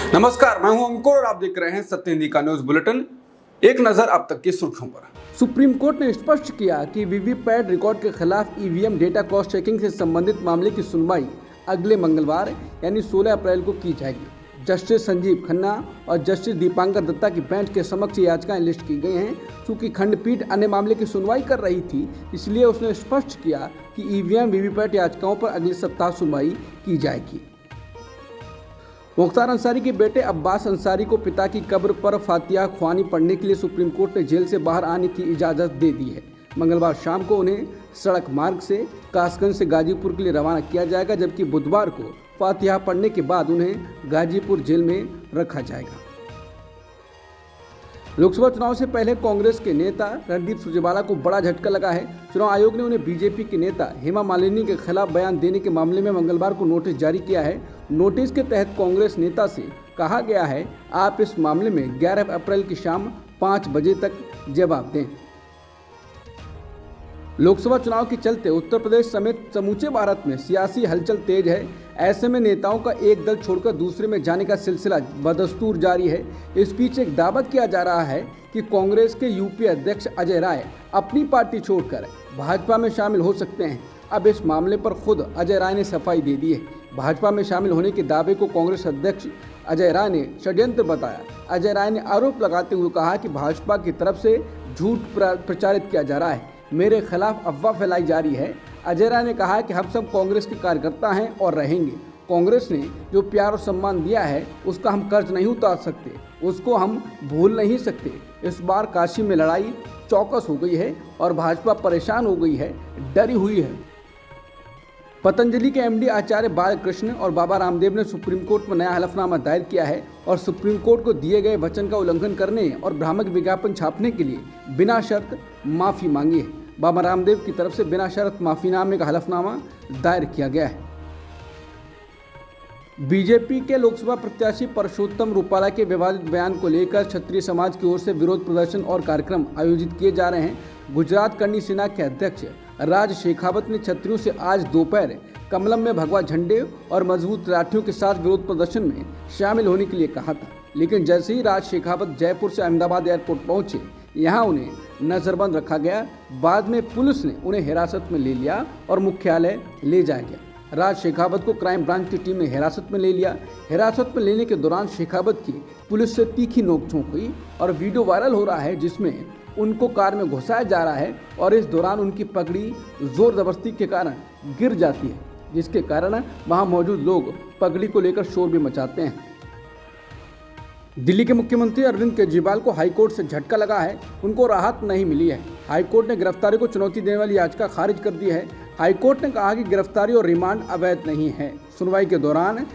नमस्कार, मैं हूं अंकुर और आप देख रहे हैं सत्य हिंदी का न्यूज बुलेटिन। एक नजर अब तक की सुर्खियों पर। सुप्रीम कोर्ट ने स्पष्ट किया कि वीवीपैट रिकॉर्ड के खिलाफ ईवीएम डेटा क्रॉस चेकिंग से संबंधित मामले की सुनवाई अगले मंगलवार यानी 16 अप्रैल को की जाएगी। जस्टिस संजीव खन्ना और जस्टिस दीपांकर दत्ता की बेंच के समक्ष याचिकाएं लिस्ट की गई हैं। चूंकि खंडपीठ अन्य मामले की सुनवाई कर रही थी, इसलिए उसने स्पष्ट किया कि ईवीएम वीवीपैट याचिकाओं पर अगले सप्ताह सुनवाई की जाएगी। मुख्तार अंसारी के बेटे अब्बास अंसारी को पिता की कब्र पर फातिहा ख्वानी पढ़ने के लिए सुप्रीम कोर्ट ने जेल से बाहर आने की इजाज़त दे दी है। मंगलवार शाम को उन्हें सड़क मार्ग से कासगंज से गाजीपुर के लिए रवाना किया जाएगा, जबकि बुधवार को फातिहा पढ़ने के बाद उन्हें गाजीपुर जेल में रखा जाएगा। लोकसभा चुनाव से पहले कांग्रेस के नेता रणदीप सुरजेवाला को बड़ा झटका लगा है। चुनाव आयोग ने उन्हें बीजेपी के नेता हेमा मालिनी के खिलाफ बयान देने के मामले में मंगलवार को नोटिस जारी किया है। नोटिस के तहत कांग्रेस नेता से कहा गया है, आप इस मामले में 11 अप्रैल की शाम 5 बजे तक जवाब दें। लोकसभा चुनाव के चलते उत्तर प्रदेश समेत समूचे भारत में सियासी हलचल तेज है। ऐसे में नेताओं का एक दल छोड़कर दूसरे में जाने का सिलसिला बदस्तूर जारी है। इस बीच एक दावा किया जा रहा है कि कांग्रेस के यूपी अध्यक्ष अजय राय अपनी पार्टी छोड़कर भाजपा में शामिल हो सकते हैं। अब इस मामले पर खुद अजय राय ने सफाई दे दी है। भाजपा में शामिल होने के दावे को कांग्रेस अध्यक्ष अजय राय ने षड्यंत्र बताया। अजय राय ने आरोप लगाते हुए कहा कि भाजपा की तरफ से झूठ प्रचारित किया जा रहा है, मेरे खिलाफ अफवाह फैलाई जा रही है। अजय राय ने कहा कि हम सब कांग्रेस के कार्यकर्ता हैं और रहेंगे। कांग्रेस ने जो प्यार और सम्मान दिया है उसका हम कर्ज नहीं उतार सकते, उसको हम भूल नहीं सकते। इस बार काशी में लड़ाई चौकस हो गई है और भाजपा परेशान हो गई है, डरी हुई है। पतंजलि के एमडी आचार्य बालकृष्ण और बाबा रामदेव ने सुप्रीम कोर्ट में नया हलफनामा दायर किया है और सुप्रीम कोर्ट को दिए गए वचन का उल्लंघन करने और भ्रामक विज्ञापन छापने के लिए बिना शर्त माफ़ी मांगी है। बाबा रामदेव की तरफ से बिना शर्त माफीनामे का हलफनामा दायर किया गया है। बीजेपी के लोकसभा प्रत्याशी परसोत्तम रूपाला के विवादित बयान को लेकर क्षत्रिय समाज की ओर से विरोध प्रदर्शन और कार्यक्रम आयोजित किए जा रहे हैं। गुजरात करनी सेना के अध्यक्ष राज शेखावत ने क्षत्रियों से आज दोपहर कमलम में भगवा झंडे और मजबूत लाठियों के साथ विरोध प्रदर्शन में शामिल होने के लिए कहा था, लेकिन जैसे ही राज शेखावत जयपुर से अहमदाबाद एयरपोर्ट पहुंचे, यहाँ उन्हें नजरबंद रखा गया। बाद में पुलिस ने उन्हें हिरासत में ले लिया और मुख्यालय ले जाया गया। राज शेखावत को क्राइम ब्रांच की टीम ने हिरासत में ले लिया। हिरासत में लेने के दौरान शेखावत की पुलिस से तीखी नोकझोंक हुई और वीडियो वायरल हो रहा है, जिसमें उनको कार में घुसाया जा रहा है और इस दौरान उनकी पगड़ी जोर जबरदस्ती के कारण गिर जाती है, जिसके कारण वहां मौजूद लोग पगड़ी को लेकर शोर भी मचाते हैं। दिल्ली के मुख्यमंत्री अरविंद केजरीवाल को हाईकोर्ट से झटका लगा है। उनको राहत नहीं मिली है। हाईकोर्ट ने गिरफ्तारी को चुनौती देने वाली याचिका खारिज कर दी है। हाईकोर्ट ने कहा कि गिरफ्तारी और रिमांड अवैध नहीं है। सुनवाई के दौरान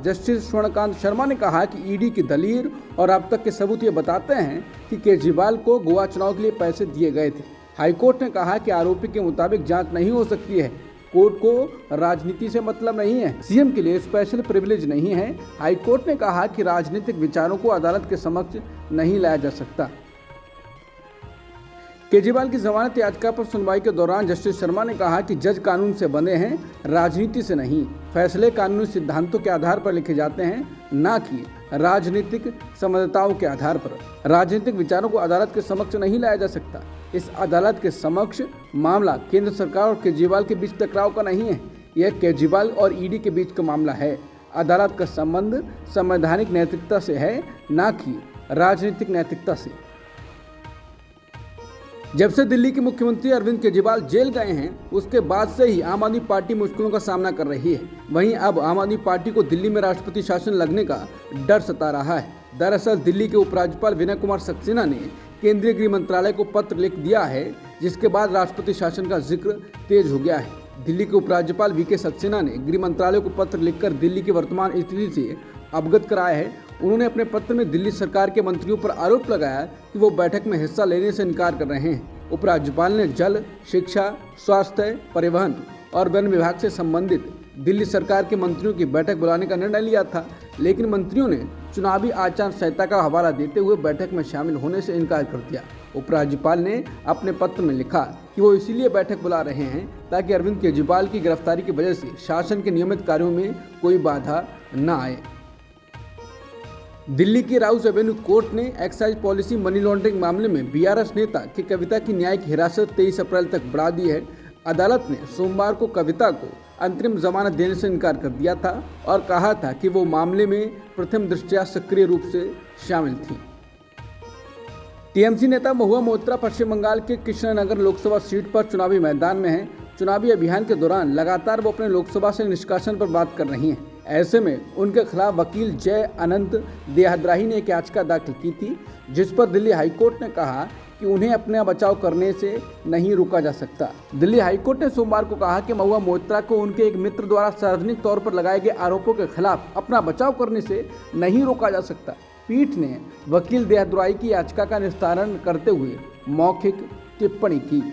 जस्टिस स्वर्णकांत शर्मा ने कहा कि ईडी की दलील और अब तक के सबूत ये बताते हैं कि केजरीवाल को गोवा चुनाव के लिए पैसे दिए गए थे। हाईकोर्ट ने कहा कि आरोपी के मुताबिक जांच नहीं हो सकती है। कोर्ट को राजनीति से मतलब नहीं है, सीएम के लिए स्पेशल प्रिविलेज नहीं है। हाईकोर्ट ने कहा कि राजनीतिक विचारों को अदालत के समक्ष नहीं लाया जा सकता। केजरीवाल की जमानत याचिका पर सुनवाई के दौरान जस्टिस शर्मा ने कहा कि जज कानून से बंधे हैं, राजनीति से नहीं। फैसले कानूनी सिद्धांतों के आधार पर लिखे जाते हैं, न कि राजनीतिक संबद्धताओं के आधार पर। राजनीतिक विचारों को अदालत के समक्ष नहीं लाया जा सकता। इस अदालत के समक्ष मामला केंद्र सरकार और केजरीवाल के बीच टकराव का नहीं है, यह केजरीवाल और ईडी के बीच का मामला है। अदालत का संबंध संवैधानिक नैतिकता से है, न कि राजनीतिक नैतिकता से। जब से दिल्ली के मुख्यमंत्री अरविंद केजरीवाल जेल गए हैं, उसके बाद से ही आम आदमी पार्टी मुश्किलों का सामना कर रही है। वहीं अब आम आदमी पार्टी को दिल्ली में राष्ट्रपति शासन लगने का डर सता रहा है। दरअसल दिल्ली के उपराज्यपाल विनय कुमार सक्सेना ने केंद्रीय गृह मंत्रालय को पत्र लिख दिया है, जिसके बाद राष्ट्रपति शासन का जिक्र तेज हो गया है। दिल्ली के उपराज्यपाल वीके सक्सेना ने गृह मंत्रालय को पत्र लिखकर दिल्ली की वर्तमान स्थिति से अवगत कराया है। उन्होंने अपने पत्र में दिल्ली सरकार के मंत्रियों पर आरोप लगाया कि वो बैठक में हिस्सा लेने से इनकार कर रहे हैं। उपराज्यपाल ने जल, शिक्षा, स्वास्थ्य, परिवहन और वन विभाग से संबंधित दिल्ली सरकार के मंत्रियों की बैठक बुलाने का निर्णय लिया था, लेकिन मंत्रियों ने चुनावी आचार संहिता का हवाला देते हुए बैठक में शामिल होने से इनकार कर दिया। उपराज्यपाल ने अपने पत्र में लिखा कि वो इसीलिए बैठक बुला रहे हैं ताकि अरविंद केजरीवाल की गिरफ्तारी की वजह से शासन के नियमित कार्यों में कोई बाधा न आए। दिल्ली की राउस एवेन्यू कोर्ट ने एक्साइज पॉलिसी मनी लॉन्ड्रिंग मामले में बीआरएस नेता की कविता की न्यायिक हिरासत 23 अप्रैल तक बढ़ा दी है। अदालत ने सोमवार को कविता को अंतरिम जमानत देने से इनकार कर दिया था और कहा था कि वो मामले में प्रथम दृष्टया सक्रिय रूप से शामिल थी। टीएमसी नेता महुआ मोइत्रा पश्चिम बंगाल के कृष्णनगर लोकसभा सीट पर चुनावी मैदान में हैं। चुनावी अभियान के दौरान लगातार वो अपने लोकसभा से निष्कासन पर बात कर रही हैं। ऐसे में उनके खिलाफ वकील जय अनंत देहद्राही ने एक याचिका दाखिल की थी, जिस पर दिल्ली हाईकोर्ट ने कहा कि उन्हें अपना बचाव करने से नहीं रोका जा सकता। दिल्ली हाईकोर्ट ने सोमवार को कहा कि महुआ मोइत्रा को उनके एक मित्र द्वारा सार्वजनिक तौर पर लगाए गए आरोपों के खिलाफ अपना बचाव करने से नहीं रोका जा सकता। पीठ ने वकील देहद्राही की याचिका का निस्तारण करते हुए मौखिक टिप्पणी की।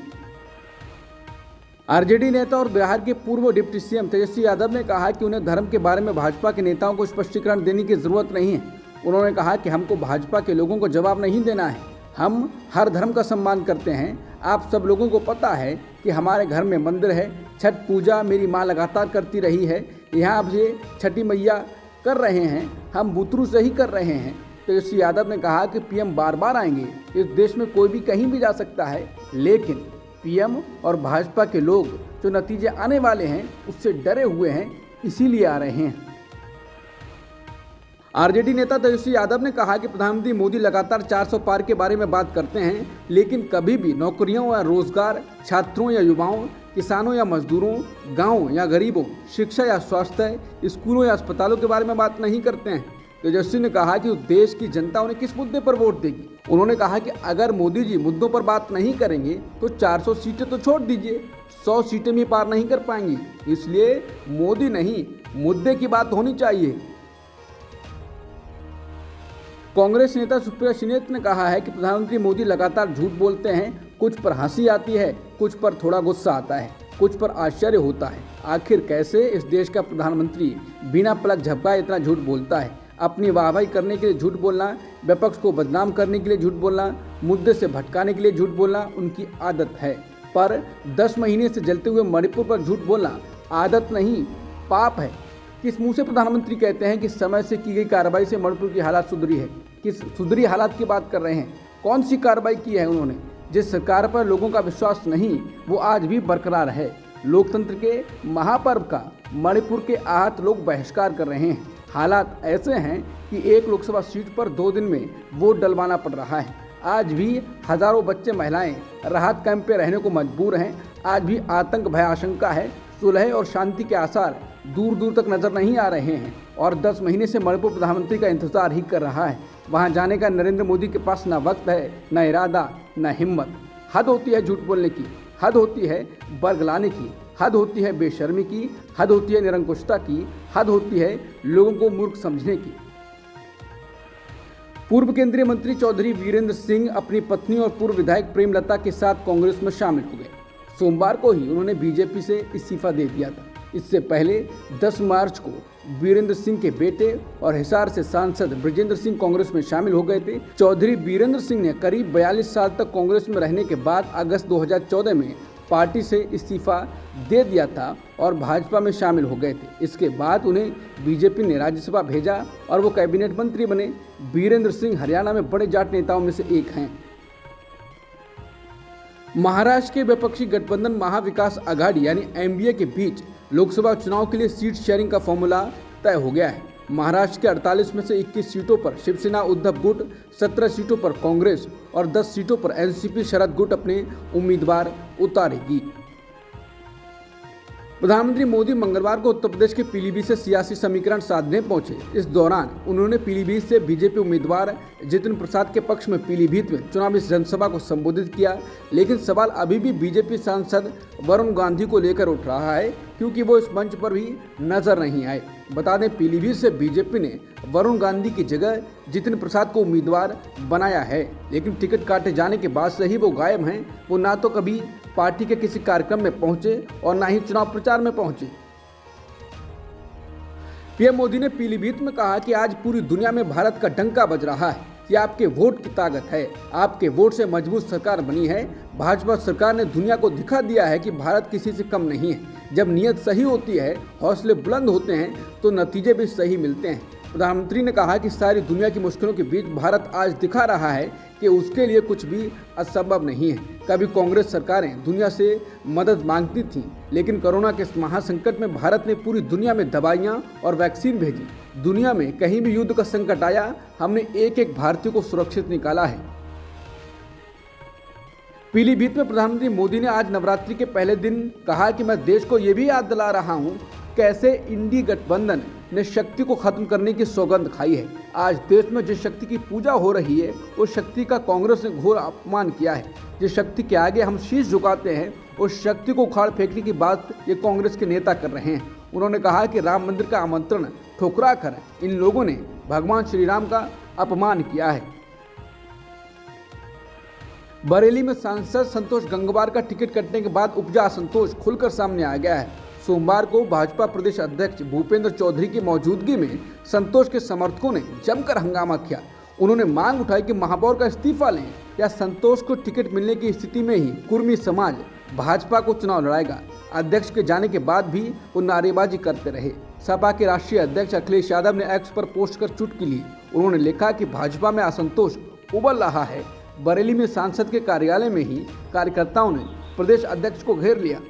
आरजेडी नेता और बिहार के पूर्व डिप्टी सीएम तेजस्वी यादव ने कहा कि उन्हें धर्म के बारे में भाजपा के नेताओं को स्पष्टीकरण देने की जरूरत नहीं है। उन्होंने कहा कि हमको भाजपा के लोगों को जवाब नहीं देना है, हम हर धर्म का सम्मान करते हैं। आप सब लोगों को पता है कि हमारे घर में मंदिर है, छठ पूजा मेरी माँ लगातार करती रही है, यहाँ अब ये छठी मैया कर रहे हैं, हम बुतरू से ही कर रहे हैं। तेजस्वी यादव ने कहा कि पीएम बार बार आएंगे, इस देश में कोई भी कहीं भी जा सकता है, लेकिन पीएम और भाजपा के लोग जो नतीजे आने वाले हैं उससे डरे हुए हैं, इसीलिए आ रहे हैं। आरजेडी नेता तेजस्वी यादव ने कहा कि प्रधानमंत्री मोदी लगातार 400 पार के बारे में बात करते हैं, लेकिन कभी भी नौकरियों या रोजगार, छात्रों या युवाओं, किसानों या मजदूरों, गाँव या गरीबों, शिक्षा या स्वास्थ्य, स्कूलों या अस्पतालों के बारे में बात नहीं करते हैं। तेजस्वी ने कहा कि देश की जनता उन्हें किस मुद्दे पर वोट देगी। उन्होंने कहा कि अगर मोदी जी मुद्दों पर बात नहीं करेंगे तो 400 सीटें तो छोड़ दीजिए, 100 सीटें भी पार नहीं कर पाएंगी। इसलिए मोदी नहीं, मुद्दे की बात होनी चाहिए। कांग्रेस नेता सुप्रिया श्रीनेत ने कहा है कि प्रधानमंत्री मोदी लगातार झूठ बोलते हैं, कुछ पर हंसी आती है, कुछ पर थोड़ा गुस्सा आता है, कुछ पर आश्चर्य होता है। आखिर कैसे इस देश का प्रधानमंत्री बिना पलक झपकाए इतना झूठ बोलता है? अपनी वाहवाही करने के लिए झूठ बोलना, विपक्ष को बदनाम करने के लिए झूठ बोलना, मुद्दे से भटकाने के लिए झूठ बोलना उनकी आदत है। पर 10 महीने से जलते हुए मणिपुर पर झूठ बोलना आदत नहीं, पाप है। किस मुंह से प्रधानमंत्री कहते हैं कि समय से की गई कार्रवाई से मणिपुर की हालात सुधरी है? किस सुधरी हालात की बात कर रहे हैं? कौन सी कार्रवाई की है उन्होंने? जिस सरकार पर लोगों का विश्वास नहीं, वो आज भी बरकरार है। लोकतंत्र के महापर्व का मणिपुर के आहत लोग बहिष्कार कर रहे हैं। हालात ऐसे हैं कि एक लोकसभा सीट पर 2 दिन में वोट डलवाना पड़ रहा है। आज भी हजारों बच्चे, महिलाएं राहत कैंप पे रहने को मजबूर हैं। आज भी आतंक, भय, आशंका है। सुलह और शांति के आसार दूर दूर तक नजर नहीं आ रहे हैं और 10 महीने से मणिपुर प्रधानमंत्री का इंतजार ही कर रहा है। वहां जाने का नरेंद्र मोदी के पास न वक्त है, न इरादा, न हिम्मत। हद होती है झूठ बोलने की, हद होती है बरगलाने की, हद होती है बेशर्मी की, हद होती है निरंकुशता की, हद होती है लोगों को मूर्ख समझने की। पूर्व केंद्रीय मंत्री चौधरी वीरेंद्र सिंह अपनी पत्नी और पूर्व विधायक प्रेमलता के साथ कांग्रेस में शामिल हो गए। सोमवार को ही उन्होंने बीजेपी से इस्तीफा दे दिया था। इससे पहले 10 मार्च को वीरेंद्र सिंह के बेटे और हिसार से सांसद ब्रजेंद्र सिंह कांग्रेस में शामिल हो गए थे। चौधरी वीरेंद्र सिंह ने करीब 42 साल तक कांग्रेस में रहने के बाद अगस्त 2014 में पार्टी से इस्तीफा दे दिया था और भाजपा में शामिल हो गए थे। इसके बाद उन्हें बीजेपी ने राज्यसभा भेजा और वो कैबिनेट मंत्री बने। वीरेंद्र सिंह हरियाणा में बड़े जाट नेताओं में से एक हैं। महाराष्ट्र के विपक्षी गठबंधन महाविकास आघाड़ी यानी एमवीए के बीच लोकसभा चुनाव के लिए सीट शेयरिंग का फॉर्मूला तय हो गया है। महाराष्ट्र के 48 में से 21 सीटों पर शिवसेना उद्धव गुट, 17 सीटों पर कांग्रेस और 10 सीटों पर एनसीपी शरद गुट अपने उम्मीदवार उतारेगी। प्रधानमंत्री मोदी मंगलवार को उत्तर प्रदेश के पीलीभीत से सियासी समीकरण साधने पहुंचे। इस दौरान उन्होंने पीलीभीत से बीजेपी उम्मीदवार जितिन प्रसाद के पक्ष में पीलीभीत में चुनावी जनसभा को संबोधित किया, लेकिन सवाल अभी भी बीजेपी सांसद वरुण गांधी को लेकर उठ रहा है, क्योंकि वो इस मंच पर भी नजर नहीं आए। बता दें, पीलीभीत से बीजेपी ने वरुण गांधी की जगह जितिन प्रसाद को उम्मीदवार बनाया है, लेकिन टिकट काटे जाने के बाद से ही वो गायब हैं। वो ना तो कभी पार्टी के किसी कार्यक्रम में पहुंचे और ना ही चुनाव प्रचार में पहुंचे। पीएम मोदी ने पीलीभीत में कहा कि आज पूरी दुनिया में भारत का डंका बज रहा है। ये आपके वोट की ताकत है, आपके वोट से मजबूत सरकार बनी है। भाजपा सरकार ने दुनिया को दिखा दिया है कि भारत किसी से कम नहीं है। जब नीयत सही होती है, हौसले बुलंद होते हैं तो नतीजे भी सही मिलते हैं। प्रधानमंत्री ने कहा कि सारी दुनिया की मुश्किलों के बीच भारत आज दिखा रहा है कि उसके लिए कुछ भी असंभव नहीं है। कभी कांग्रेस सरकारें दुनिया से मदद मांगती थीं, लेकिन कोरोना के इस महासंकट में भारत ने पूरी दुनिया में दवाइयां और वैक्सीन भेजी। दुनिया में कहीं भी युद्ध का संकट आया, हमने एक एक भारतीय को सुरक्षित निकाला है। पीलीभीत में प्रधानमंत्री मोदी ने आज नवरात्रि के पहले दिन कहा कि मैं देश को ये भी याद दिला रहा हूँ कैसे इंडी गठबंधन ने शक्ति को खत्म करने की सौगंध खाई है। आज देश में जिस शक्ति की पूजा हो रही है उस शक्ति का कांग्रेस ने घोर अपमान किया है। जिस शक्ति के आगे हम शीश झुकाते हैं उस शक्ति को उखाड़ फेंकने की बात ये कांग्रेस के नेता कर रहे हैं। उन्होंने कहा कि राम मंदिर का आमंत्रण ठुकरा कर इन लोगों ने भगवान श्री राम का अपमान किया है। बरेली में सांसद संतोष गंगवार का टिकट कटने के बाद उपजा असंतोष खुलकर सामने आ गया है। सोमवार को भाजपा प्रदेश अध्यक्ष भूपेंद्र चौधरी की मौजूदगी में संतोष के समर्थकों ने जमकर हंगामा किया। उन्होंने मांग उठाई कि महापौर का इस्तीफा लें या संतोष को टिकट मिलने की स्थिति में ही कुर्मी समाज भाजपा को चुनाव लड़ाएगा। अध्यक्ष के जाने के बाद भी वो नारेबाजी करते रहे। सपा के राष्ट्रीय अध्यक्ष अखिलेश यादव ने एक्स पर पोस्ट कर चुटकी ली। उन्होंने लिखा कि भाजपा में असंतोष उबल रहा है। बरेली में सांसद के कार्यालय में ही कार्यकर्ताओं ने प्रदेश अध्यक्ष को घेर लिया।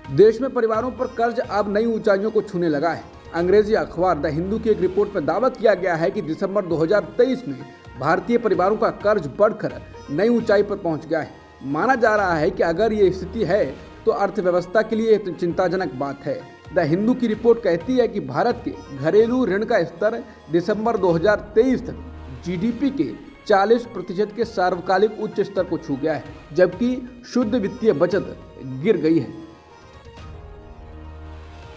देश में परिवारों पर कर्ज अब नई ऊंचाइयों को छूने लगा है। अंग्रेजी अखबार द हिंदू की एक रिपोर्ट में दावा किया गया है कि दिसंबर 2023 में भारतीय परिवारों का कर्ज बढ़कर नई ऊंचाई पर पहुंच गया है। माना जा रहा है कि अगर ये स्थिति है तो अर्थव्यवस्था के लिए एक चिंताजनक बात है। द हिंदू की रिपोर्ट कहती है कि भारत के घरेलू ऋण का स्तर दिसंबर 2023 तक जीडीपी के 40% के सार्वकालिक उच्च स्तर को छू गया है, जबकि शुद्ध वित्तीय बचत गिर गई है।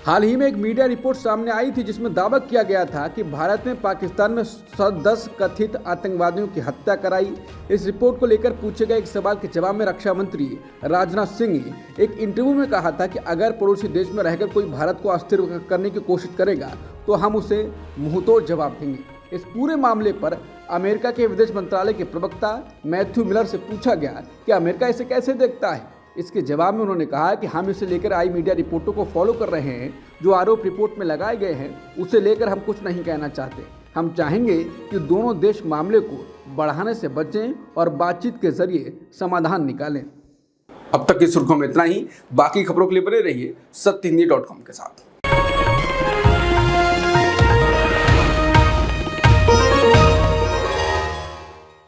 हाल ही में एक मीडिया रिपोर्ट सामने आई थी जिसमें दावा किया गया था कि भारत ने पाकिस्तान में 10 कथित आतंकवादियों की हत्या कराई। इस रिपोर्ट को लेकर पूछे गए एक सवाल के जवाब में रक्षा मंत्री राजनाथ सिंह ने एक इंटरव्यू में कहा था कि अगर पड़ोसी देश में रहकर कोई भारत को अस्थिर करने की कोशिश करेगा तो हम उसे मुंहतोड़ जवाब देंगे। इस पूरे मामले पर अमेरिका के विदेश मंत्रालय के प्रवक्ता मैथ्यू मिलर से पूछा गया कि अमेरिका इसे कैसे देखता है। इसके जवाब में उन्होंने कहा कि हम इसे लेकर आई मीडिया रिपोर्टों को फॉलो कर रहे हैं। जो आरोप रिपोर्ट में लगाए गए हैं उसे लेकर हम कुछ नहीं कहना चाहते। हम चाहेंगे कि दोनों देश मामले को बढ़ाने से बचें और बातचीत के जरिए समाधान निकालें। अब तक की सुर्खियों में इतना ही। बाकी खबरों के लिए बने रहिए सत्यहिंदी.com के साथ।